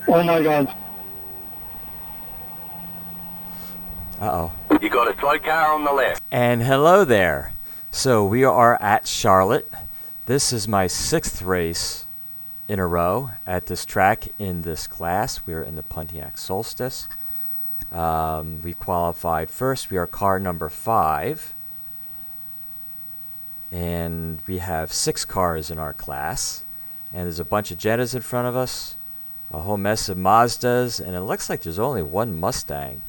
Oh my god. Uh-oh. You got a slow car on the left. And hello there. So we are at Charlotte. This is my 6th race in a row at this track in this class. We are in the Pontiac Solstice. We qualified first. We are car number 5. And we have 6 cars in our class. And there's a bunch of Jettas in front of us. A whole mess of Mazdas. And it looks like there's only one Mustang.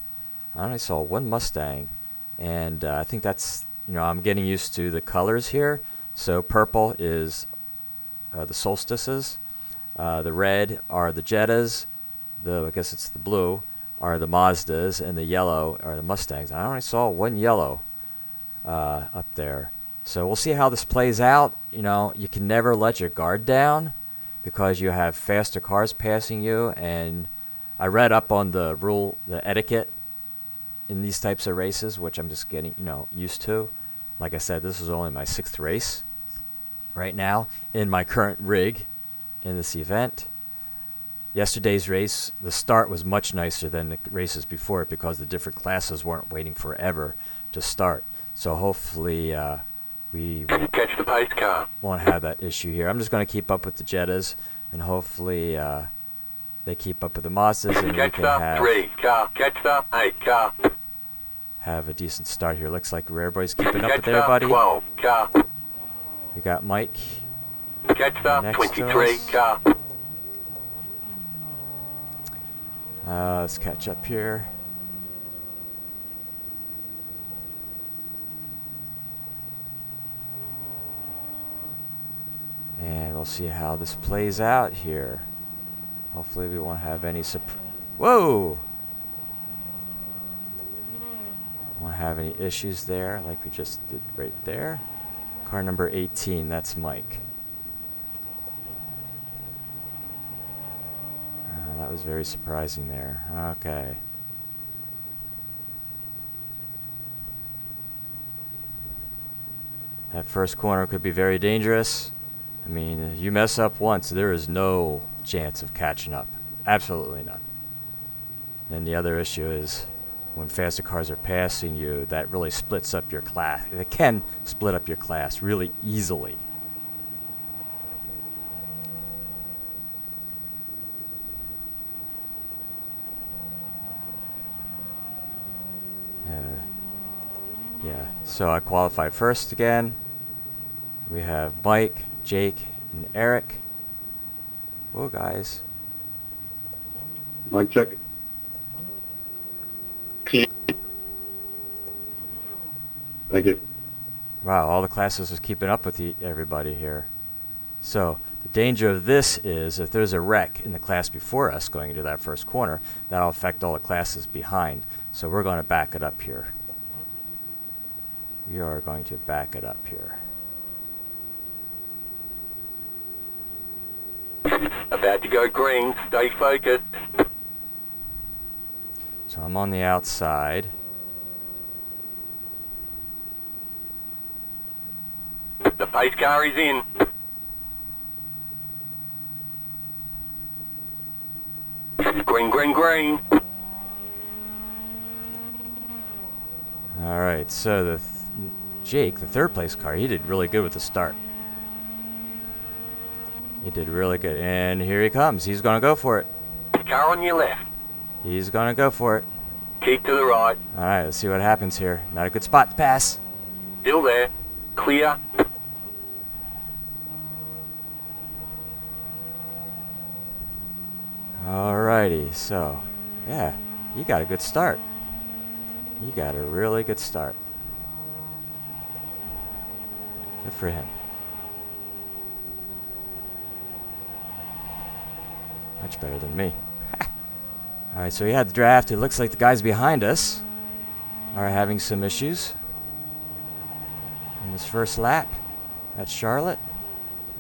I only saw one Mustang. And I think that's, I'm getting used to the colors here. So purple is the Solstices. The red are the Jettas. I guess it's the blue are the Mazdas. And the yellow are the Mustangs. I only saw one yellow up there. So we'll see how this plays out. You can never let your guard down because you have faster cars passing you. And I read up on the etiquette in these types of races, which I'm just getting, used to. Like I said, this is only my 6th race right now in my current rig in this event. Yesterday's race, the start was much nicer than the races before it because the different classes weren't waiting forever to start. So hopefully we Catch the pace car. won't have that issue here. I'm just going to keep up with the Jettas, and hopefully they keep up with the Mazdas, and we Catch can the have 3 car. Catch the 8 car. a decent start here. Looks like everybody's keeping up Catch with the everybody. 12 car. We got Mike Catch the next to 23 us. car. Let's catch up here. And we'll see how this plays out here. Hopefully we won't have any Whoa! Won't have any issues there like we just did right there. Car number 18, that's Mike. That was very surprising there. Okay. That first corner could be very dangerous. I mean, you mess up once, there is no chance of catching up. Absolutely none. And the other issue is when faster cars are passing you, that really splits up your class. It can split up your class really easily. Yeah, so I qualified first again. We have Mike, Jake, and Eric. Whoa, guys. Mic check. Thank you. Wow, all the classes is keeping up with everybody here. So the danger of this is if there's a wreck in the class before us going into that first corner, that'll affect all the classes behind. So we're going to back it up here. We are going to back it up here. About to go green. Stay focused. So I'm on the outside. The pace car is in. Green, green, green. Alright, so Jake, the 3rd place car, he did really good with the start. He did really good. And here he comes. He's going to go for it. Car on your left. He's going to go for it. Keep to the right. Alright, let's see what happens here. Not a good spot to pass. Still there. Clear. Alrighty, so, yeah, he got a good start. He got a really good start. Good for him. Much better than me. Alright, so we had the draft. It looks like the guys behind us are having some issues in this first lap at Charlotte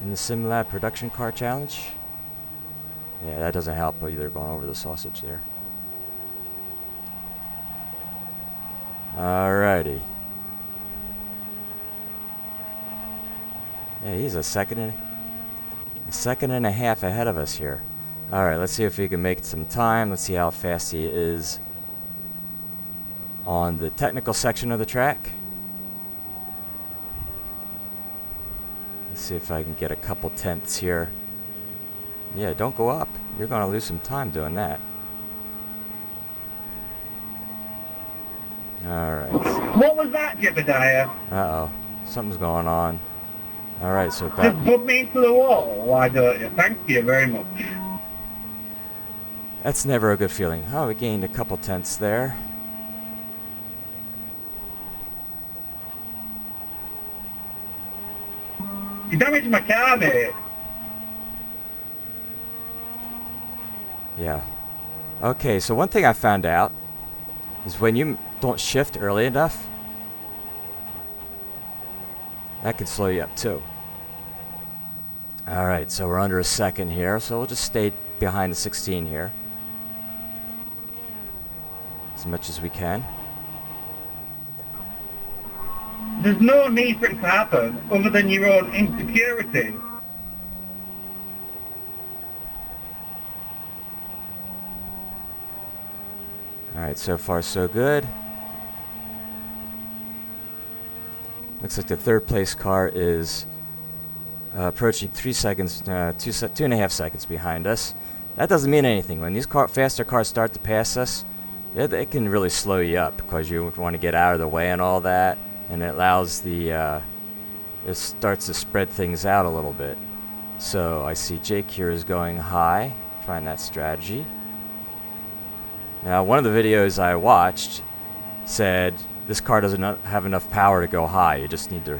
in the SimLab Production Car Challenge. Yeah, that doesn't help either, going over the sausage there. Alrighty. Yeah, he's a second and a half ahead of us here. Alright, let's see if he can make some time. Let's see how fast he is on the technical section of the track. Let's see if I can get a couple tenths here. Yeah, don't go up. You're going to lose some time doing that. Alright. What was that, Jebediah? Uh-oh. Something's going on. Alright, so Just that, put me into the wall, why don't you? Thank you very much. that's never a good feeling. Oh, we gained a couple tenths there. You damaged my car, mate. Yeah. Okay, so one thing I found out is when you don't shift early enough, that can slow you up too. Alright, so we're under a second here, so we'll just stay behind the 16 here as much as we can. There's no need for it to happen other than your own insecurity. Alright, so far so good. Looks like the third place car is approaching 3 seconds, 2.5 seconds behind us. That doesn't mean anything. When these faster cars start to pass us, it can really slow you up because you want to get out of the way and all that, and it allows the it starts to spread things out a little bit. So I see Jake here is going high, trying that strategy. Now, one of the videos I watched said this car doesn't have enough power to go high. You just need to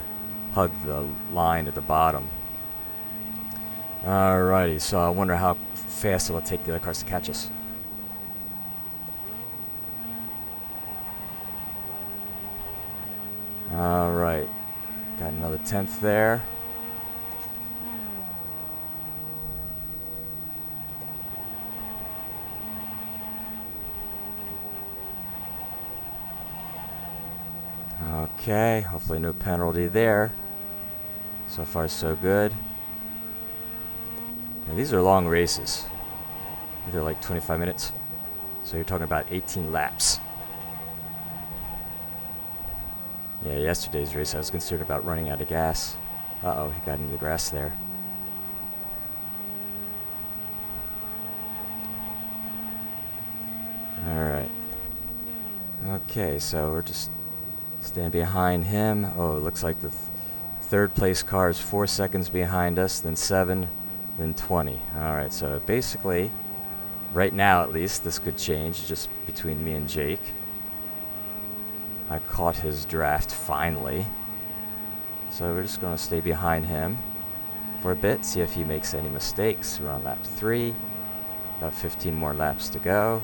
hug the line at the bottom. Alrighty, so I wonder how fast it'll take the other cars to catch us. Alright, got another tenth there. Okay, hopefully no penalty there. So far so good. Now these are long races. They're like 25 minutes. So you're talking about 18 laps. Yeah, yesterday's race I was concerned about running out of gas. Uh-oh, he got into the grass there. Alright. Okay, so we're just stand behind him. Oh, it looks like the third place car is 4 seconds behind us, then 7, then 20. Alright, so basically, right now at least, this could change just between me and Jake. I caught his draft finally. So we're just going to stay behind him for a bit, see if he makes any mistakes. We're on lap 3. About 15 more laps to go.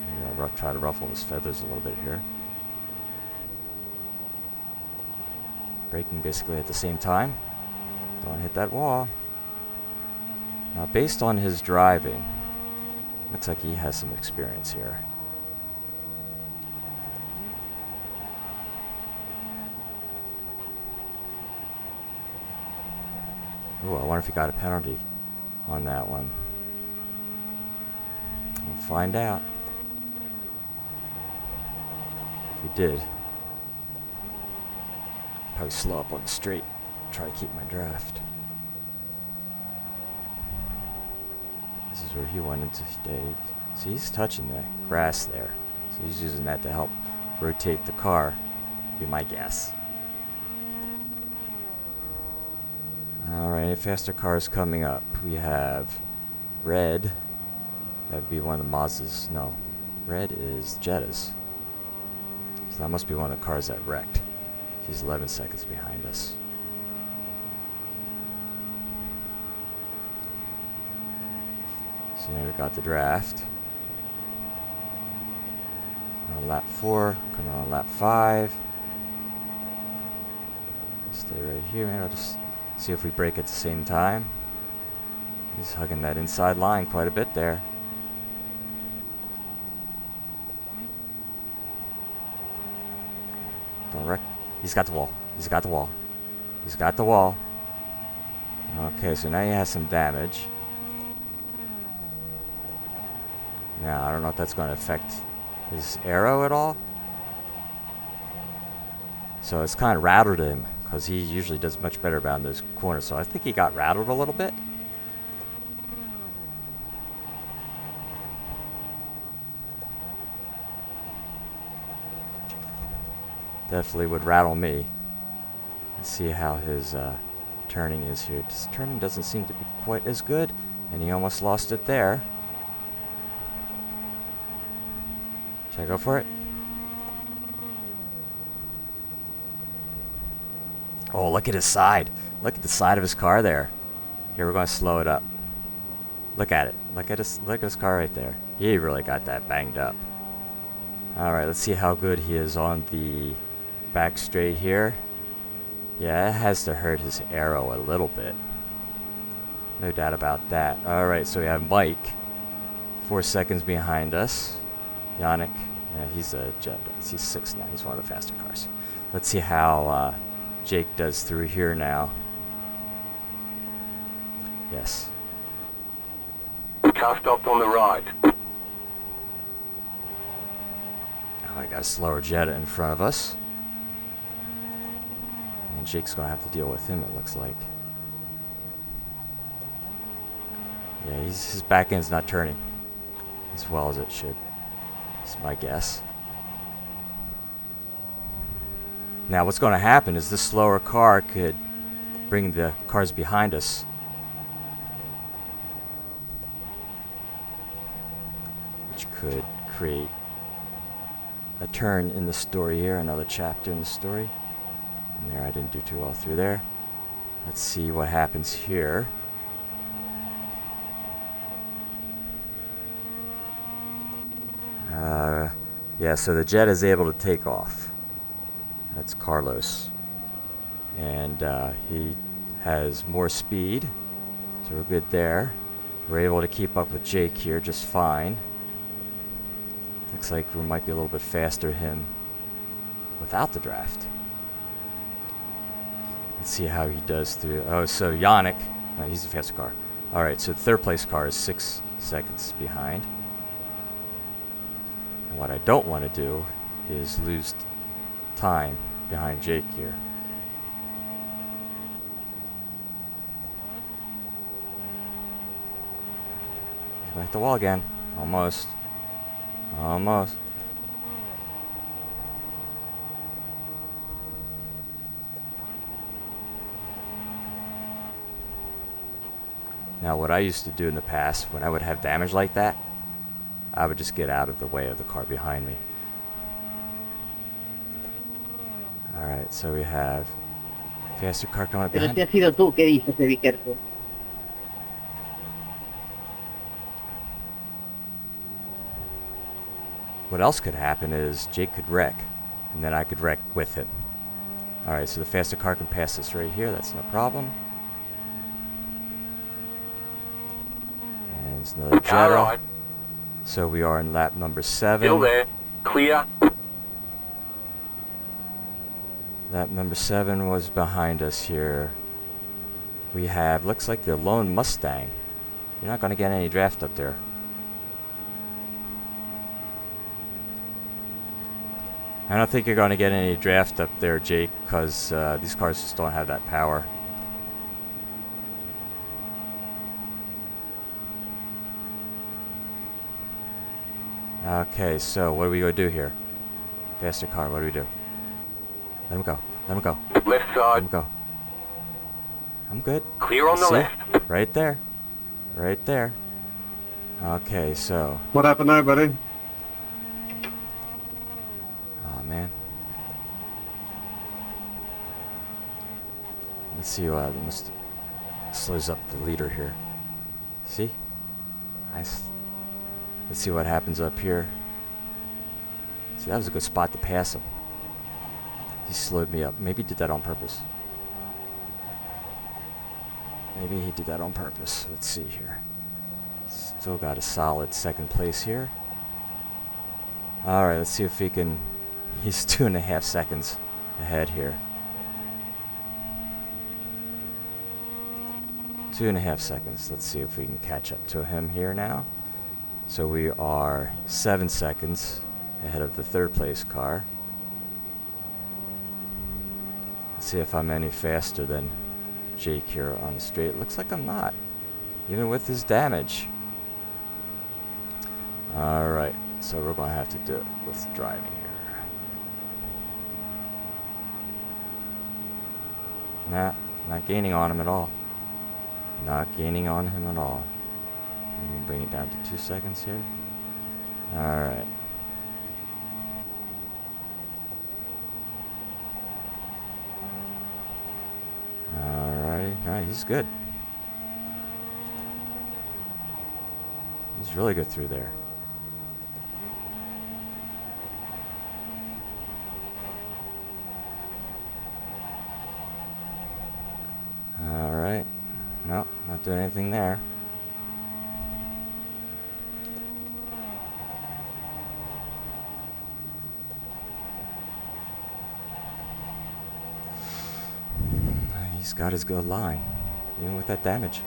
Maybe I'll try to ruffle his feathers a little bit here. Braking basically at the same time. Don't hit that wall. Now, based on his driving, looks like he has some experience here. Ooh, I wonder if he got a penalty on that one. We'll find out. If he did, probably slow up on the straight, try to keep my draft. This is where he went into today. See, he's touching the grass there. So he's using that to help rotate the car, be my guess. Alright, faster cars coming up. We have red. That would be one of the Mazdas. No, red is Jetta's. So that must be one of the cars that wrecked. He's 11 seconds behind us. So now we got the draft. On lap 4, coming on lap 5. Stay right here. Maybe I'll just see if we break at the same time. He's hugging that inside line quite a bit there. Don't wreck. He's got the wall. He's got the wall. He's got the wall. Okay, so now he has some damage. Now, I don't know if that's going to affect his arrow at all. So it's kind of rattled him, because he usually does much better around those corners. So I think he got rattled a little bit. Definitely would rattle me. Let's see how his turning is here. His turning doesn't seem to be quite as good, and he almost lost it there. Should I go for it? Oh, look at his side. Look at the side of his car there. Here, we're going to slow it up. Look at it. Look at his car right there. He really got that banged up. Alright, let's see how good he is on the back straight here. Yeah, it has to hurt his arrow a little bit. No doubt about that. Alright, so we have Mike 4 seconds behind us. Yannick, he's 6 now. He's one of the faster cars. Let's see how Jake does through here now. Yes. Car stopped on the right. Oh, I got a slower Jetta in front of us. And Jake's going to have to deal with him, it looks like. Yeah, his back end's not turning as well as it should. That's my guess. Now what's going to happen is this slower car could bring the cars behind us. Which could create a turn in the story here, another chapter in the story. And there, I didn't do too well through there. Let's see what happens here. Yeah, so the jet is able to take off. That's Carlos. And he has more speed, so we're good there. We're able to keep up with Jake here just fine. Looks like we might be a little bit faster him without the draft. Let's see how he does through. Oh, so Yannick, he's the faster car. Alright, so the third place car is 6 seconds behind. And what I don't want to do is lose time behind Jake here. He's back the wall again. Almost. Almost. Now, what I used to do in the past, when I would have damage like that, I would just get out of the way of the car behind me. Alright, so we have faster car coming up Pero behind. si has sido tú que dices de be careful. What else could happen is Jake could wreck, and then I could wreck with him. Alright, so the faster car can pass us right here, that's no problem. And it's another Car Jetta. right. So we are in lap number 7. Still there. Clear. Lap number 7 was behind us here. We have, looks like the lone Mustang. You're not going to get any draft up there. I don't think you're going to get any draft up there, Jake, because these cars just don't have that power. Okay, so what are we going to do here? Faster car, what do we do? Let him go. Let him go. Left Let side. him go. I'm good. Clear on the See? left. Right there. Right there. Okay, so. What happened now, buddy? Oh, man. Let's see what must slows up the leader here. See? Nice. Let's see what happens up here. See, that was a good spot to pass him. He slowed me up. Maybe he did that on purpose. Maybe he did that on purpose. Let's see here. Still got a solid second place here. Alright, let's see if he can. He's 2.5 seconds ahead here. 2.5 seconds. Let's see if we can catch up to him here now. So we are 7 seconds ahead of the third place car. Let's see if I'm any faster than Jake here on the straight. Looks like I'm not, even with his damage. Alright, so we're going to have to do it with driving here. Nah, not gaining on him at all. Not gaining on him at all. We can bring it down to 2 seconds here. Alright. Alrighty. No, he's good. He's really good through there. Alright. No, not doing anything there. He's got his good line, even with that damage.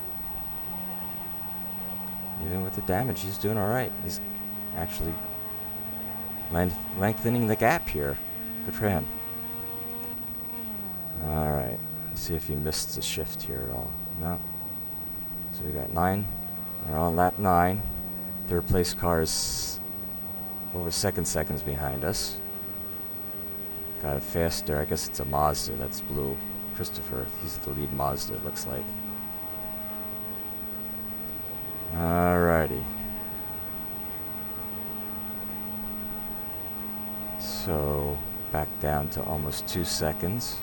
Even with the damage, he's doing alright. He's actually lengthening the gap here. Good for him. Alright, let's see if he missed the shift here at all. No. So we got 9. We're on lap 9. Third place car is over 7 seconds behind us. Got it faster. I guess it's a Mazda. That's blue. Christopher, he's the lead Mazda, it looks like. Alrighty. So, back down to almost 2 seconds.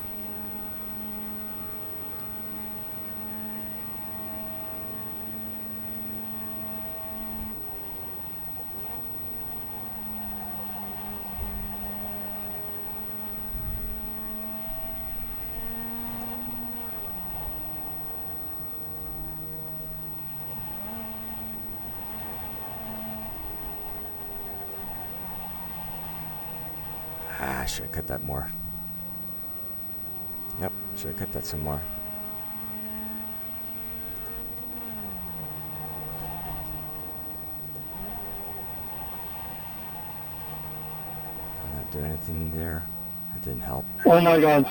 I should have cut that more. Yep, should have cut that some more. I'm not doing anything there. That didn't help. Oh my god.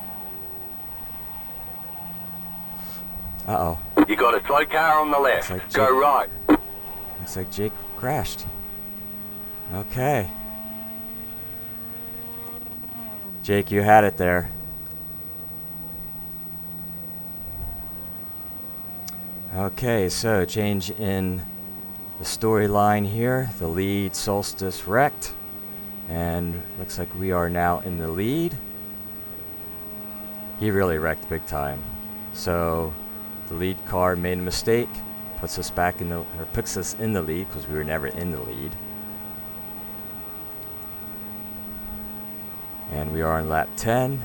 Uh-oh. You got a slow car on the left. Like Go right. Looks like Jake crashed. Okay. Jake, you had it there. Okay, so change in the storyline here. The lead Solstice wrecked. And looks like we are now in the lead. He really wrecked big time. So the lead car made a mistake. Puts us back in the, or puts us in the lead because we were never in the lead. And we are on lap 10.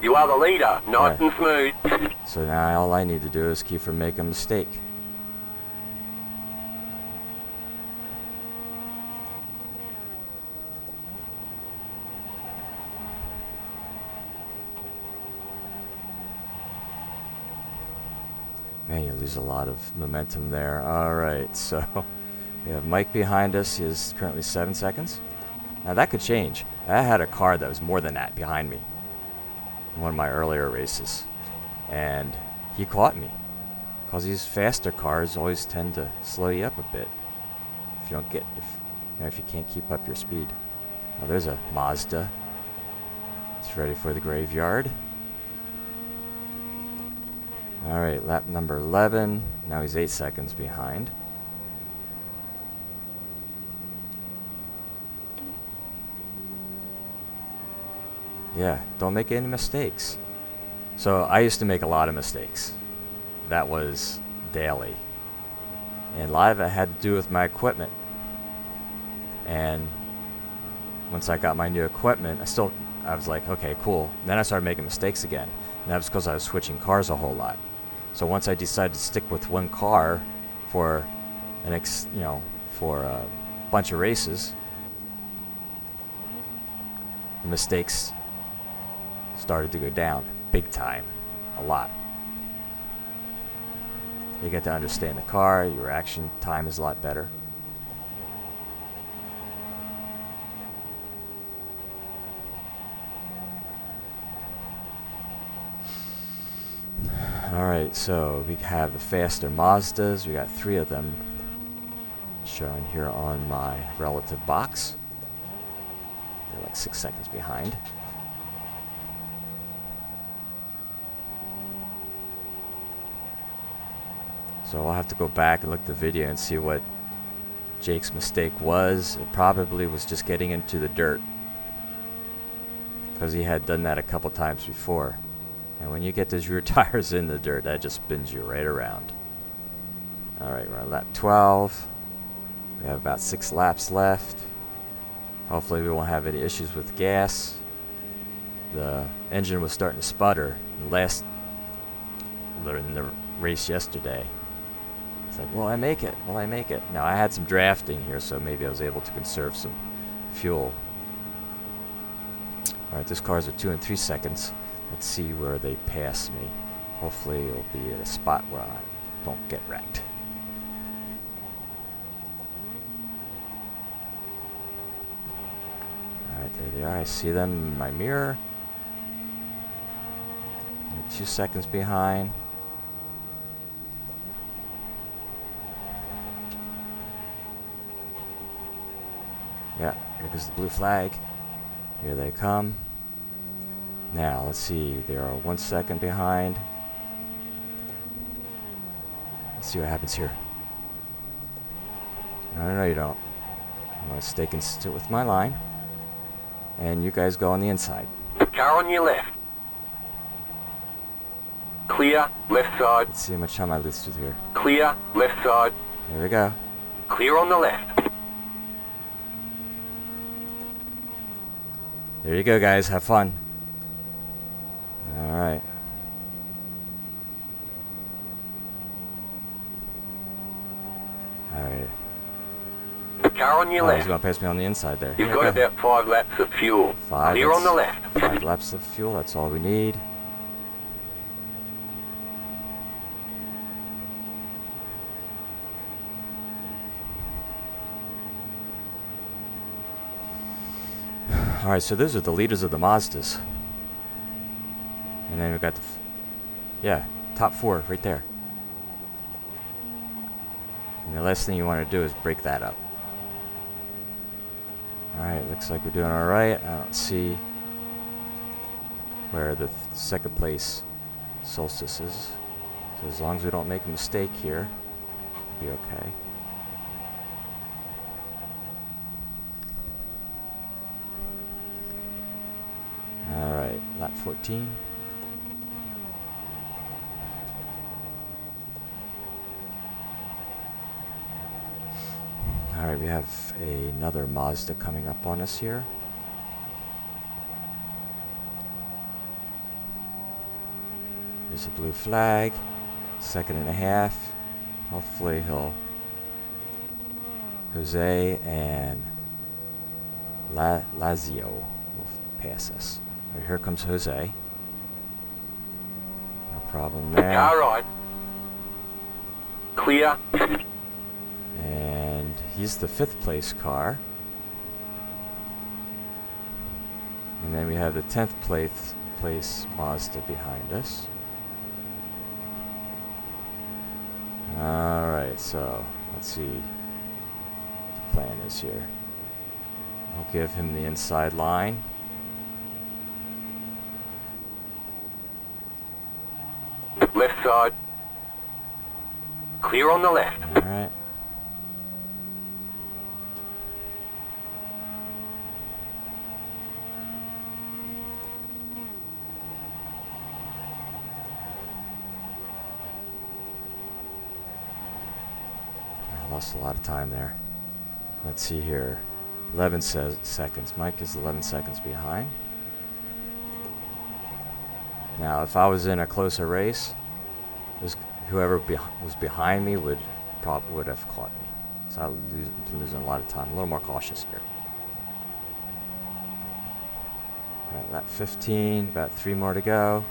You are the leader, nice and smooth. So now all I need to do is keep from making a mistake. Man, you lose a lot of momentum there. Alright, so we have Mike behind us. He is currently 7 seconds. Now that could change. I had a car that was more than that behind me in one of my earlier races. And he caught me. Because these faster cars always tend to slow you up a bit. If you don't get, if you can't keep up your speed. Now there's a Mazda. It's ready for the graveyard. Alright, lap number 11. Now he's 8 seconds behind. Yeah, don't make any mistakes. So I used to make a lot of mistakes. That was daily. And a lot of it had to do with my equipment. And once I got my new equipment, I was like, okay, cool. And then I started making mistakes again. And that was because I was switching cars a whole lot. So once I decided to stick with one car for for a bunch of races, the mistakes started to go down big time, a lot. You get to understand the car, your reaction time is a lot better. Alright, so we have the faster Mazdas. We got 3 of them shown here on my relative box. They're like 6 seconds behind. So I'll have to go back and look at the video and see what Jake's mistake was. It probably was just getting into the dirt, because he had done that a couple times before. And when you get those rear tires in the dirt, that just spins you right around. Alright, we're on lap 12. We have about 6 laps left. Hopefully we won't have any issues with gas. The engine was starting to sputter in the race yesterday. It's like, will I make it? Will I make it? Now, I had some drafting here, so maybe I was able to conserve some fuel. Alright, this car's at 2 and 3 seconds. Let's see where they pass me. Hopefully it'll be at a spot where I don't get wrecked. Alright, there they are. I see them in my mirror. I'm 2 seconds behind. Yeah, here goes the blue flag. Here they come. Now, let's see. They are 1 second behind. Let's see what happens here. No, you don't. I'm going to stay consistent with my line. And you guys go on the inside. Car on your left. Clear, left side. Let's see how much time I lose through here. Clear, left side. There we go. Clear on the left. There you go, guys. Have fun. Alright. Alright. Car on your Oh, left. he's going to pass me on the inside there. You've Here got we go. about 5 laps of fuel. 5. Clear on the left. 5 laps of fuel. That's all we need. Alright, so those are the leaders of the Mazdas. And then we've got the top 4 right there. And the last thing you want to do is break that up. Alright, looks like we're doing alright. I don't see where the second place Solstice is. So as long as we don't make a mistake here, we'll be okay. Alright, lap 14. Alright, we have another Mazda coming up on us here. There's a blue flag. 2.5. Hopefully Jose and Lazio will pass us. Right, here comes Jose. No problem there. Car right. Clear. And he's the 5th place car. And then we have the 10th place Mazda behind us. Alright, so let's see what the plan is here. I'll give him the inside line. Left side. Clear on the left. Alright. I lost a lot of time there. Let's see here. 11 seconds. Mike is 11 seconds behind. Now, if I was in a closer race, whoever was behind me would have caught me. So I'm losing a lot of time. A little more cautious here. Alright, lap 15, about 3 more to go.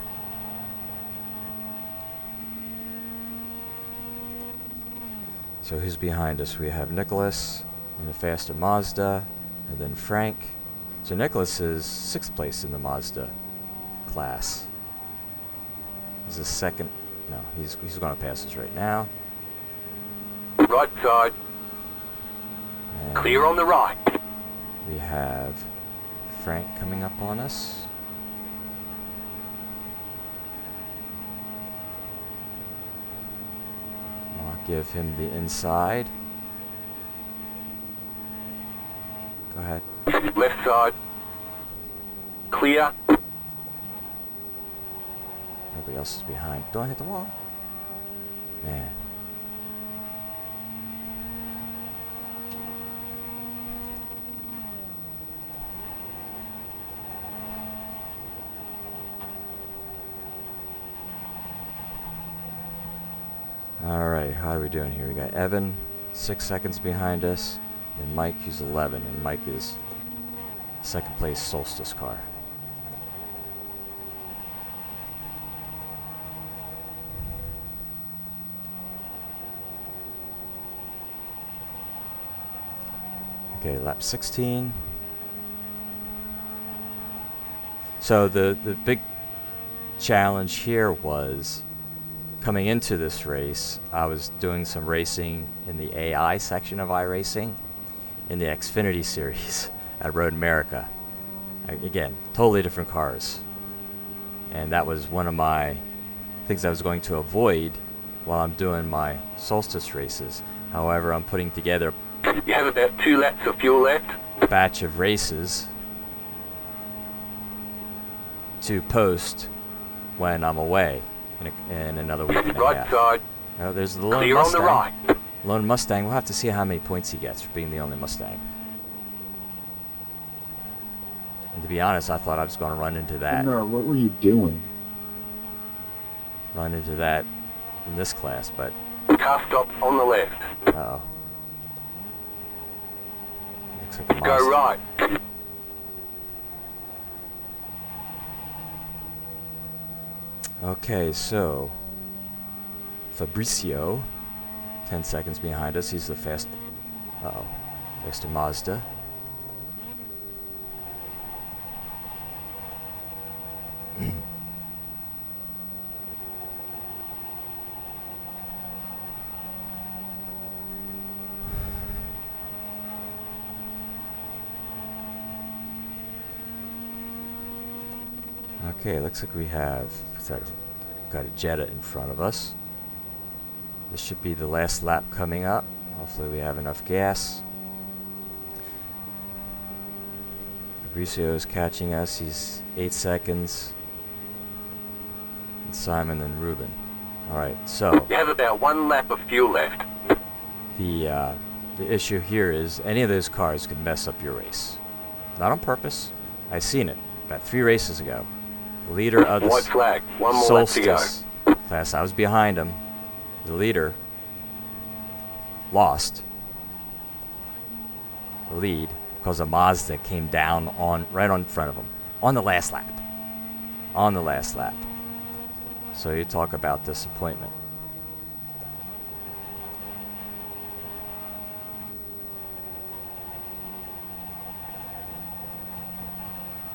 So who's behind us? We have Nicholas in the faster Mazda, and then Frank. So Nicholas is 6th place in the Mazda class. He's the second. No, he's going to pass us right now. Right side. And Clear on the right. we have Frank coming up on us. I'll give him the inside. Go ahead. Left side. Clear. Nobody else is behind. Don't hit the wall. Man. Alright, how are we doing here? We got Evan, 6 seconds behind us, and Mike, who's 11, and Mike is 2nd place Solstice car. Okay, lap 16. So the big challenge here was coming into this race, I was doing some racing in the AI section of iRacing in the Xfinity series at Road America. Again, totally different cars. And that was one of my things I was going to avoid while I'm doing my Solstice races. However, I'm putting together You have about 2 laps of fuel left. a batch of races to post when I'm away in another week and a Right half. side. Oh, there's the lone Clear on the Mustang. right. Lone Mustang. We'll have to see how many points he gets for being the only Mustang. And to be honest, I thought I was going to run into that. No, what were you doing? Run into that in this class, but Car stop on the left. uh-oh. Looks like a Go Mazda. right. Okay, so Fabricio, 10 seconds behind us. He's the faster Mazda. Okay, looks like we have got a Jetta in front of us. This should be the last lap coming up. Hopefully we have enough gas. Fabricio is catching us. He's 8 seconds. And Simon and Ruben. Alright, so You have about 1 lap of fuel left. the issue here is any of those cars could mess up your race. Not on purpose. I seen it about 3 races ago. The leader of the White flag. 1 more lap to go. Solstice class, I was behind him. The leader lost the lead because a Mazda came down right on front of him on the last lap. On the last lap. So you talk about disappointment.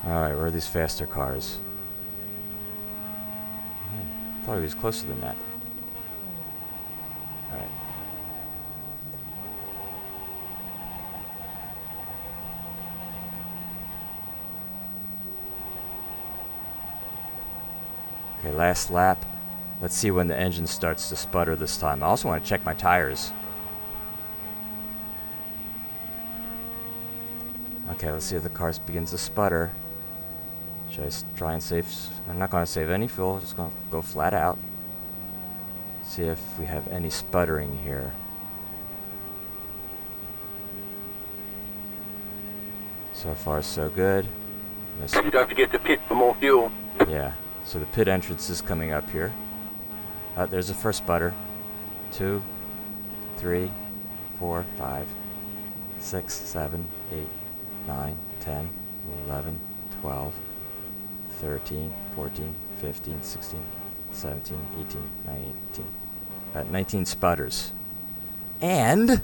Alright, where are these faster cars? I thought he was closer than that. Alright. Okay, last lap. Let's see when the engine starts to sputter this time. I also want to check my tires. Okay, let's see if the car begins to sputter. Should I try and save? I'm not going to save any fuel. Just going to go flat out. See if we have any sputtering here. So far, so good. Don't forget to pit for more fuel. Yeah. So the pit entrance is coming up here. There's the first sputter. 2, 3, 4, 5, 6, 7, 8, 9, 10, 11, 12, 13, 14, 15, 16, 17, 18, 19. About 19 sputters. And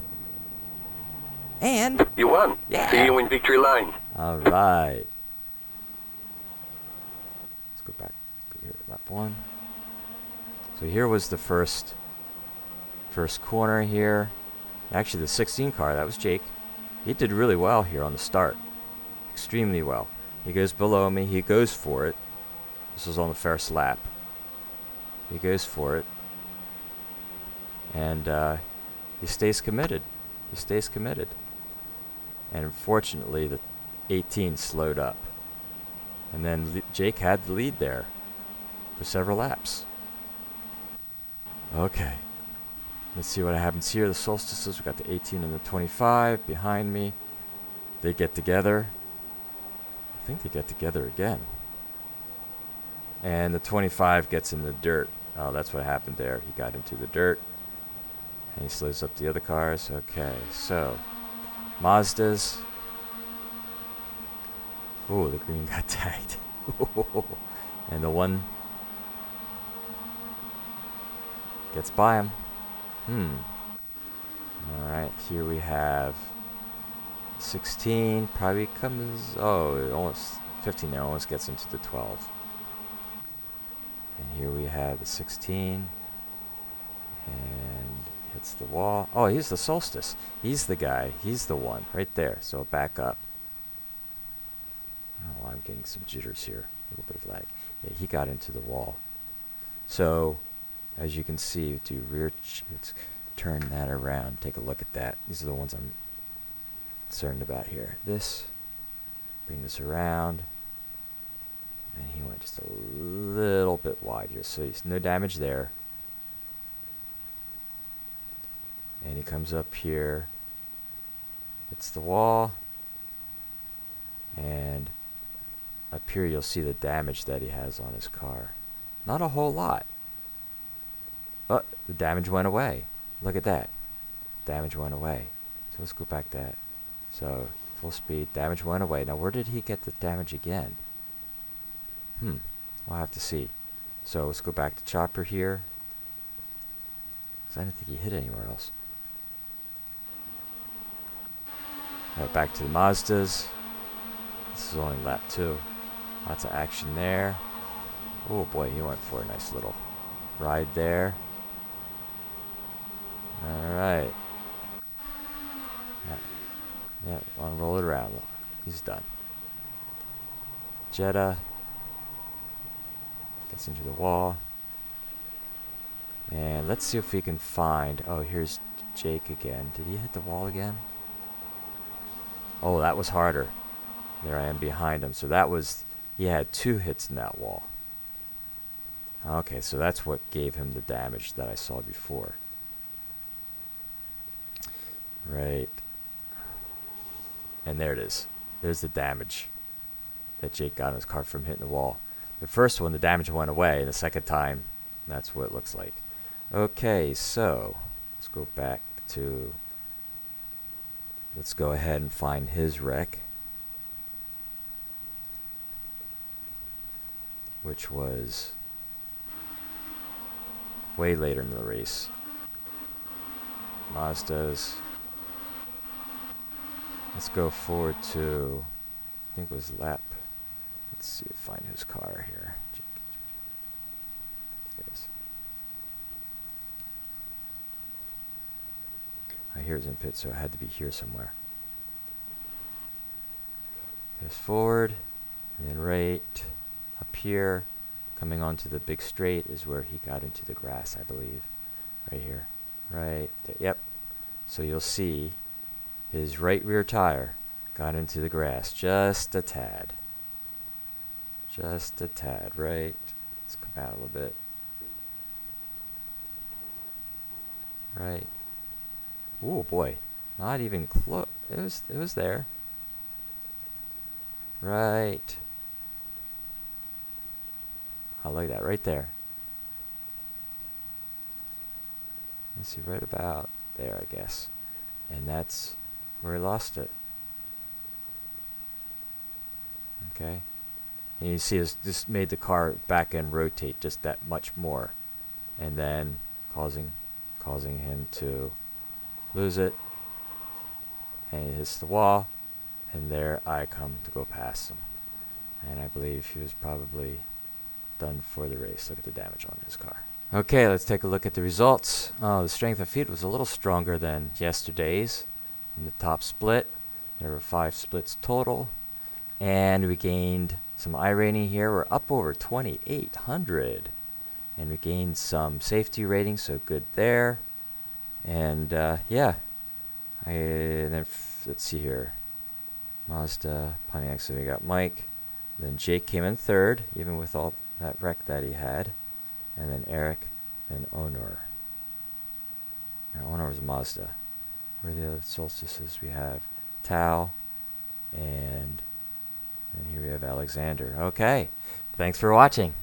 You won. Yeah. See you in victory lane. all right. Let's go back here, lap 1. So here was the first corner here. Actually, the 16 car, that was Jake. He did really well here on the start. Extremely well. He goes below me. He goes for it. This was on the first lap. He goes for it. And he stays committed. He stays committed. And unfortunately, the 18 slowed up. And then Jake had the lead there for several laps. Okay. Let's see what happens here. The Solstices, we got the 18 and the 25 behind me. They get together. I think they get together again. And the 25 gets in the dirt. Oh, that's what happened there. He got into the dirt. And he slows up the other cars. Okay, so Mazdas. Oh, the green got tagged. And the one gets by him. Alright, here we have 16. Probably comes. Oh, almost 15 there. Almost gets into the 12. And here we have the 16. And hits the wall. Oh, he's the Solstice. He's the guy. He's the one right there. So back up. Oh, I'm getting some jitters here. A little bit of lag. Yeah, he got into the wall. So, as you can see, do rear. Let's turn that around. Take a look at that. These are the ones I'm concerned about here. This. Bring this around. And he went just a little bit wide here. So, there's no damage there. And he comes up here. Hits the wall. And up here you'll see the damage that he has on his car. Not a whole lot. Oh, the damage went away. Look at that. Damage went away. So let's go back that. So, full speed. Damage went away. Now, where did he get the damage again? We'll have to see. So, let's go back to Chopper here. Because I didn't think he hit anywhere else. Right, back to the Mazdas. This is only lap 2. Lots of action there. Oh boy, he went for a nice little ride there. Alright. Yeah, I'll roll it around. He's done. Jetta gets into the wall. And let's see if we can find. Oh, here's Jake again. Did he hit the wall again? Oh, that was harder. There I am behind him. So that was. He had 2 hits in that wall. Okay, so that's what gave him the damage that I saw before. Right. And there it is. There's the damage that Jake got in his car from hitting the wall. The first one, the damage went away, and the second time, that's what it looks like. Okay, so let's go back to. Let's go ahead and find his wreck, which was way later in the race. Mazdas. Let's go forward to, I think it was lap. Let's see if I find his car here. There it is. Here's in pit, so it had to be here somewhere. Fast forward, and then right up here, coming onto the big straight is where he got into the grass, I believe. Right here. Right there. Yep. So you'll see his right rear tire got into the grass just a tad. Just a tad, right? Let's come out a little bit. Right. Oh boy. Not even close. It was there. Right. Oh, look at that right there. Let's see, right about there, I guess. And that's where he lost it. Okay. And you see this made the car back end rotate just that much more, and then causing him to lose it, and he hits the wall, and there I come to go past him. And I believe he was probably done for the race. Look at the damage on his car. Okay, let's take a look at the results. The strength of feet was a little stronger than yesterday's. In the top split, there were 5 splits total, and we gained some irating here. We're up over 2,800, and we gained some safety rating, so good there. And yeah, let's see here. Mazda, Pontiac, so we got Mike. Then Jake came in third, even with all that wreck that he had. And then Eric, and Honor. Now, Honor was Mazda. Where are the other solstices? We have Tao, and here we have Alexander. Okay, thanks for watching.